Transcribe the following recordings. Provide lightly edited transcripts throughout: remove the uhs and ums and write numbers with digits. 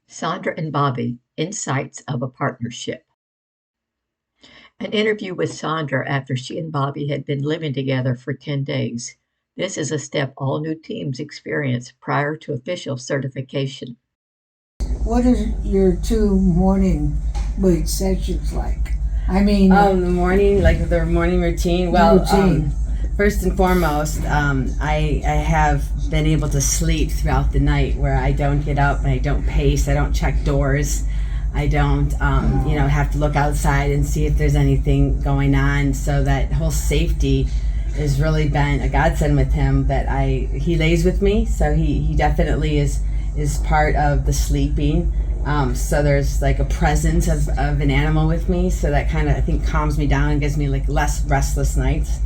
Sondra and Bobby, Insights of a Partnership. An interview with Sondra after she and Bobby had been living together for 10 days. This is a step all new teams experience prior to official certification. What is your two morning sessions like? I mean, The morning, like the morning routine. Well, routine. First and foremost, I have been able to sleep throughout the night, where I don't get up and I don't pace, I don't check doors, I don't, have to look outside and see if there's anything going on. So that whole safety has really been a godsend with him. He lays with me, so he definitely is part of the sleeping. So there's like a presence of an animal with me, so that kind of, I think, calms me down and gives me like less restless nights.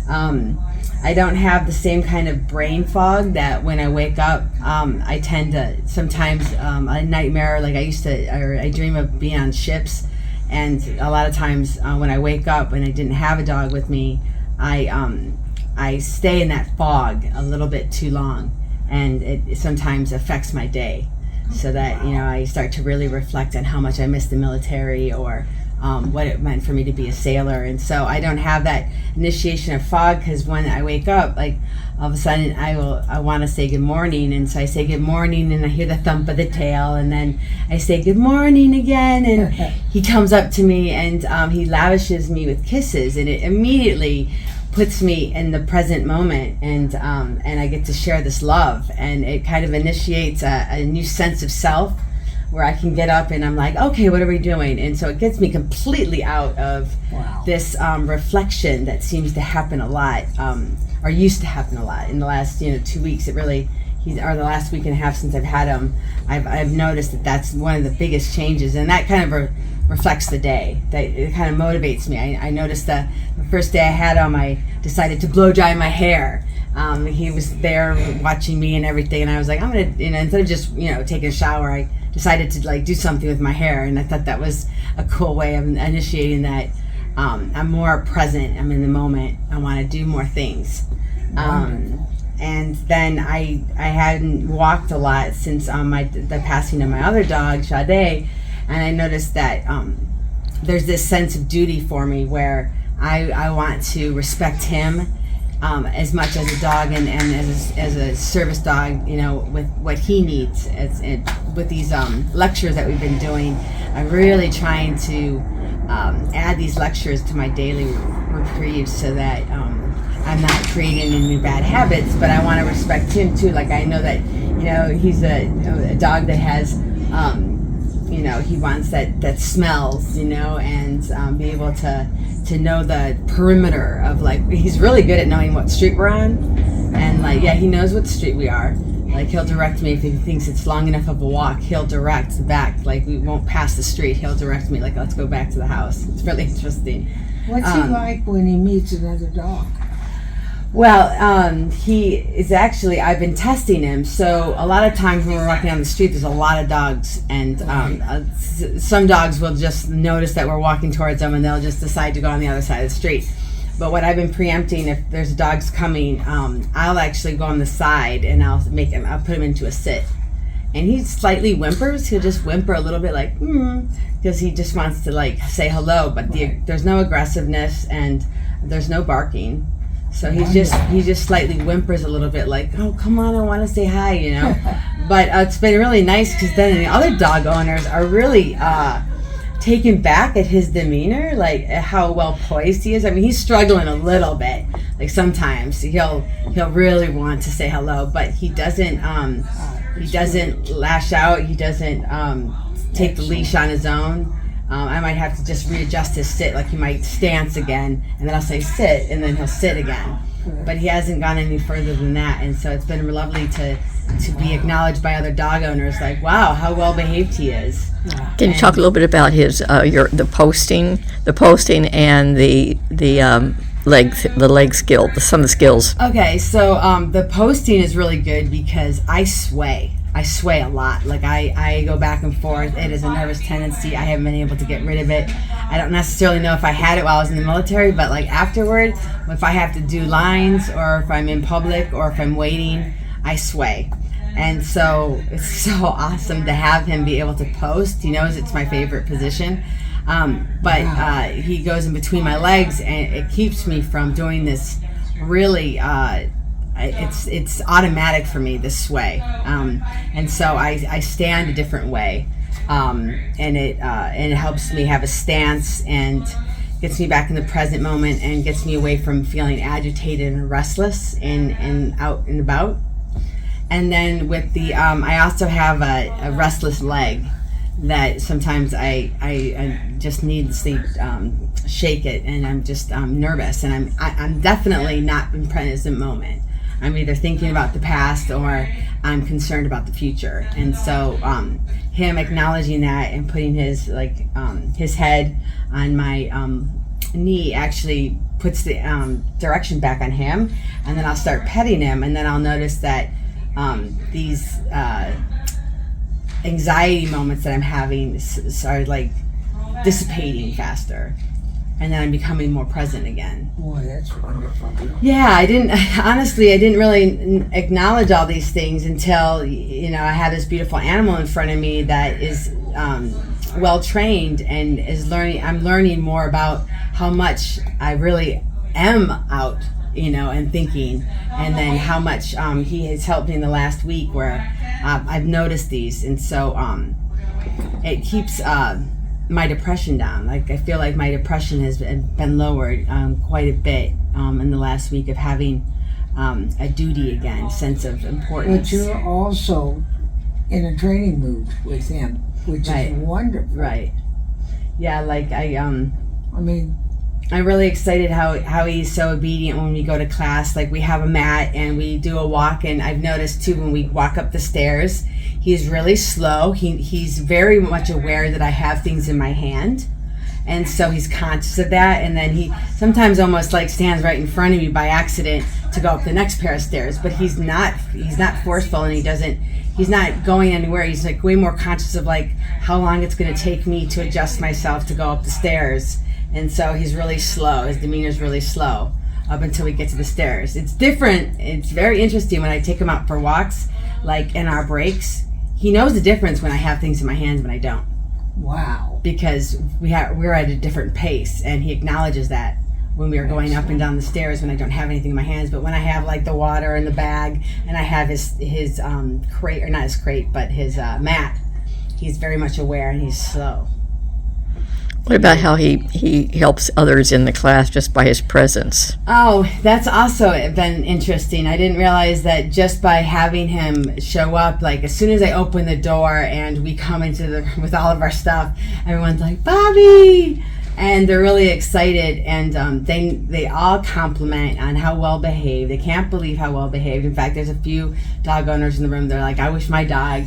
I don't have the same kind of brain fog that when I wake up, I tend to sometimes a nightmare, like I dream of being on ships, and a lot of times when I wake up and I didn't have a dog with me, I stay in that fog a little bit too long, and it sometimes affects my day. So that, I start to really reflect on how much I miss the military, or what it meant for me to be a sailor. And so I don't have that initiation of fog, because when I wake up, like, all of a sudden I want to say good morning, and so I say good morning, and I hear the thump of the tail, and then I say good morning again, and he comes up to me, and he lavishes me with kisses, and it immediately puts me in the present moment, and I get to share this love, and it kind of initiates a new sense of self, where I can get up and I'm like, okay, what are we doing? And so it gets me completely out of this reflection that seems to happen a lot, or used to happen a lot in the last 2 weeks. It really, or the last week and a half since I've had him, I've noticed that that's one of the biggest changes, and that kind of reflects the day. That it kind of motivates me. I noticed that the first day I had him, I decided to blow dry my hair. He was there watching me and everything, and I was like, I'm gonna, instead of just taking a shower, I decided to do something with my hair, and I thought that was a cool way of initiating that. I'm more present. I'm in the moment. I want to do more things. And then I hadn't walked a lot since the passing of my other dog, Sade, and I noticed that there's this sense of duty for me, where I want to respect him as much as a dog, and as a service dog, with what he needs. With these lectures that we've been doing, I'm really trying to add these lectures to my daily reprieve, so that I'm not creating any bad habits, but I want to respect him too. Like, I know that he's a dog that has he wants that smells, and be able to know the perimeter of, like, he's really good at knowing what street we're on, and he knows what street we are. Like, he'll direct me if he thinks it's long enough of a walk. He'll direct back, like, we won't pass the street. He'll direct me, like, let's go back to the house. It's really interesting. What's he like when he meets another dog? Well, he is actually, I've been testing him. So a lot of times when we're walking down the street, there's a lot of dogs, and some dogs will just notice that we're walking towards them, and they'll just decide to go on the other side of the street. But what I've been preempting, if there's dogs coming, I'll actually go on the side, and I'll put him into a sit. And he slightly whimpers. He'll just whimper a little bit, like, because he just wants to, like, say hello, but there's no aggressiveness, and there's no barking. So he just slightly whimpers a little bit, like, oh, come on, I want to say hi, But it's been really nice, because then the other dog owners are really taken back at his demeanor, like how well poised he is. I mean, he's struggling a little bit. Like, sometimes he'll really want to say hello, but he doesn't lash out. He doesn't take the leash on his own. I might have to just readjust his sit, like he might stance again, and then I'll say sit, and then he'll sit again. But he hasn't gone any further than that, and so it's been lovely to be acknowledged by other dog owners, like, wow, how well behaved he is. Can you talk a little bit about his the posting and the leg skill, some of the skills? Okay, so the posting is really good, because I sway a lot. Like, I go back and forth. It is a nervous tendency. I haven't been able to get rid of it. I don't necessarily know if I had it while I was in the military, but, like, afterward, if I have to do lines, or if I'm in public, or if I'm waiting, I sway. And so it's so awesome to have him be able to post. He knows it's my favorite position. But he goes in between my legs, and it keeps me from doing this really, it's automatic for me, this sway. And so I stand a different way. And it helps me have a stance and gets me back in the present moment and gets me away from feeling agitated and restless and out and about. And then with the, I also have a restless leg that sometimes I just need to shake it, and I'm just nervous, and I'm definitely not in present moment. I'm either thinking about the past or I'm concerned about the future. And so him acknowledging that and putting his head on my knee actually puts the direction back on him, and then I'll start petting him, and then I'll notice that these anxiety moments that I'm having are like dissipating faster, and then I'm becoming more present again. Boy, that's wonderful. Yeah, I didn't really acknowledge all these things until, I had this beautiful animal in front of me that is well trained and is learning. I'm learning more about how much I really am out, and thinking, and then how much he has helped me in the last week where I've noticed these. And so it keeps my depression down. Like, I feel like my depression has been lowered quite a bit in the last week of having a duty again, sense of importance. But you're also in a training mood with him, which is wonderful. Right. Yeah, like I'm really excited how he's so obedient when we go to class. Like, we have a mat and we do a walk, and I've noticed too when we walk up the stairs, he's really slow. He's very much aware that I have things in my hand, and so he's conscious of that. And then he sometimes almost like stands right in front of me by accident to go up the next pair of stairs. But he's not forceful, and he's not going anywhere. He's like way more conscious of like how long it's going to take me to adjust myself to go up the stairs. And so he's really slow. His demeanor's really slow up until we get to the stairs. It's different. It's very interesting when I take him out for walks, like in our breaks. He knows the difference when I have things in my hands and when I don't. Wow. Because we're at a different pace, and he acknowledges that when we are going up and down the stairs when I don't have anything in my hands. But when I have like the water in the bag and I have his crate, or not his crate, but his mat, he's very much aware and he's slow. What about how he helps others in the class just by his presence? Oh, that's also been interesting. I didn't realize that just by having him show up, like as soon as I open the door and we come into with all of our stuff, everyone's like, Bobby! And they're really excited, and they all compliment on how well behaved. They can't believe how well behaved. In fact, there's a few dog owners in the room. They're like, I wish my dog,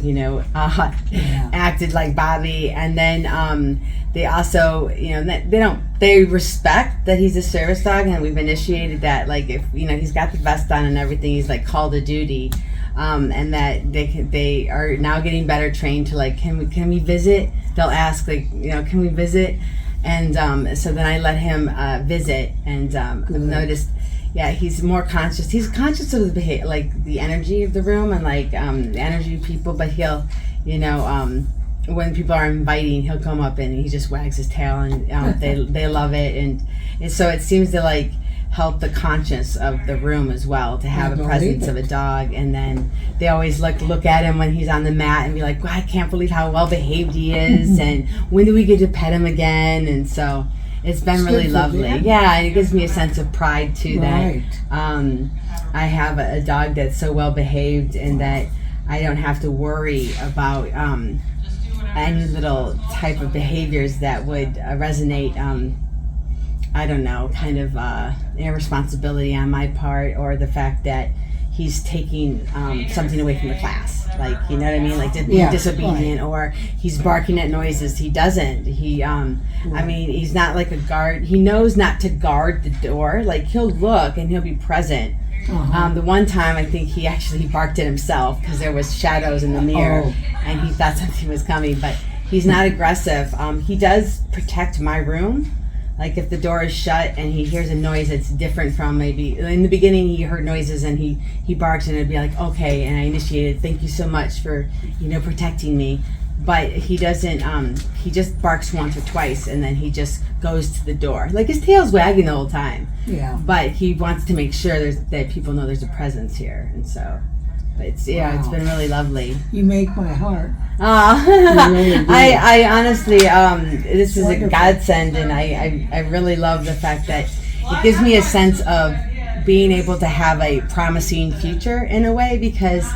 acted like Bobby. And then they also, they respect that he's a service dog, and we've initiated that. Like, if he's got the vest on and everything, he's like called to duty, and that they are now getting better trained to like, can we visit? They'll ask like, can we visit? And so then I let him visit, and I've noticed, he's more conscious. He's conscious of the behavior, like the energy of the room and like the energy of people. But he'll, when people are inviting, he'll come up and he just wags his tail, and they love it, and so it seems to like help the conscience of the room as well to have a presence of a dog. And then they always look at him when he's on the mat and be like, well, I can't believe how well behaved he is, and when do we get to pet him again? And so it's been really lovely. Yeah, and it gives me a sense of pride too, that I have a dog that's so well behaved, and that I don't have to worry about any little type of behaviors that would resonate I don't know, kind of irresponsibility on my part, or the fact that he's taking something away from the class. Like, you know what I mean? Like being disobedient, or he's barking at noises. He doesn't. I mean, he's not like a guard. He knows not to guard the door. Like, he'll look and he'll be present. The one time I think he actually barked at himself because there was shadows in the mirror, and he thought something was coming, but he's not aggressive. He does protect my room, Like if the door is shut and he hears a noise that's different from, maybe in the beginning he heard noises and he barks, and it'd be like, okay, and I initiated, thank you so much for, protecting me. But he doesn't, he just barks once or twice, and then he just goes to the door. Like his tail's wagging the whole time. Yeah. But he wants to make sure that people know there's a presence here. And so, but it's been really lovely. You make my heart. Oh, I honestly, this is Wonderful. a godsend, and I really love the fact that it gives me a sense of being able to have a promising future in a way, because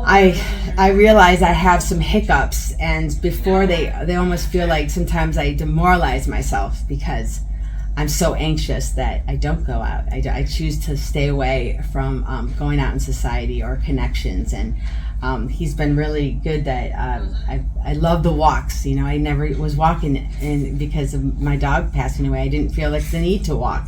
I realize I have some hiccups, and before they almost feel like sometimes I demoralize myself because I'm so anxious that I don't go out. I choose to stay away from going out in society or connections, and he's been really good that I love the walks. I never was walking, and because of my dog passing away, I didn't feel like the need to walk.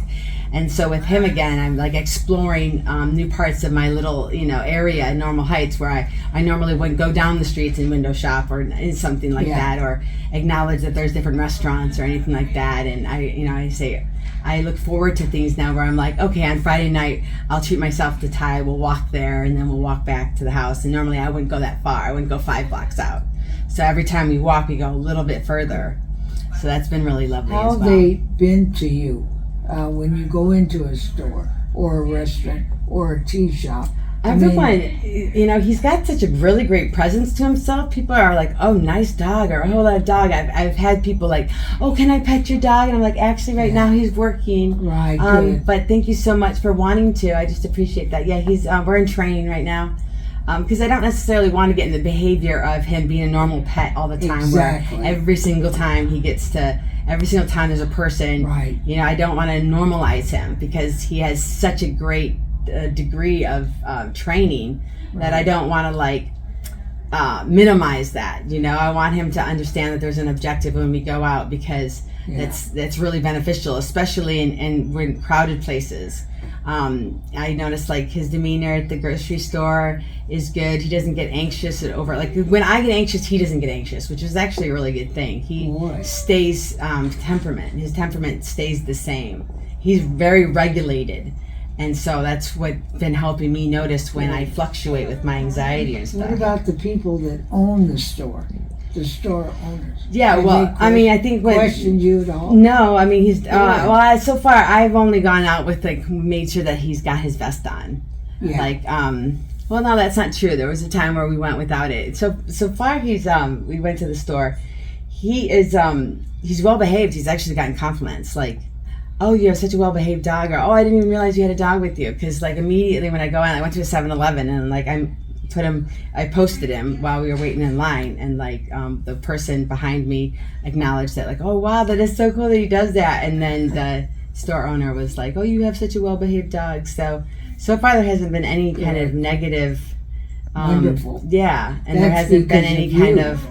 And so with him again, I'm like exploring new parts of my little, area in Normal Heights, where I normally wouldn't go down the streets and window shop or something like that, or acknowledge that there's different restaurants or anything like that. And I say, I look forward to things now where I'm like, okay, on Friday night, I'll treat myself to Thai. We'll walk there, and then we'll walk back to the house. And normally I wouldn't go that far. I wouldn't go 5 blocks out. So every time we walk, we go a little bit further. So that's been really lovely How as have well. they been to you when you go into a store or a restaurant or a tea shop? Everyone, he's got such a really great presence to himself. People are like, oh, nice dog, or oh, that dog. I've had people like, oh, can I pet your dog? And I'm like, actually, right now he's working. Right, good. But thank you so much for wanting to. I just appreciate that. Yeah, we're in training right now. Because I don't necessarily want to get in the behavior of him being a normal pet all the time. Exactly. Where every single time there's a person, Right. I don't want to normalize him, because he has such a great degree of training that I don't want to minimize that. I want him to understand that there's an objective when we go out, because that's really beneficial, especially in we're in crowded places. I noticed his demeanor at the grocery store is good. He doesn't get anxious when I get anxious, he doesn't get anxious, which is actually a really good thing. He stays temperament. His temperament stays the same. He's very regulated. And so that's what's been helping me notice when I fluctuate with my anxiety and stuff. What about the people that own the store? The store owners? Yeah, well, I think questioned you at all? No, he's so far I've only gone out with made sure that he's got his vest on. Yeah. Well, no, that's not true. There was a time where we went without it. So far he's we went to the store. He is he's well behaved. He's actually gotten compliments like, oh, you have such a well-behaved dog, or oh, I didn't even realize you had a dog with you. Because immediately when I go out, I went to a 7-Eleven, and I posted him while we were waiting in line, and the person behind me acknowledged that, oh wow, that is so cool that he does that. And then the store owner was like, oh, you have such a well-behaved dog. So far there hasn't been any kind of negative. Wonderful. Yeah, and That's there hasn't been any because of kind you. of.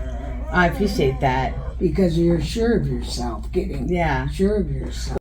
I appreciate that. Because you're sure of yourself, getting Yeah. sure of yourself.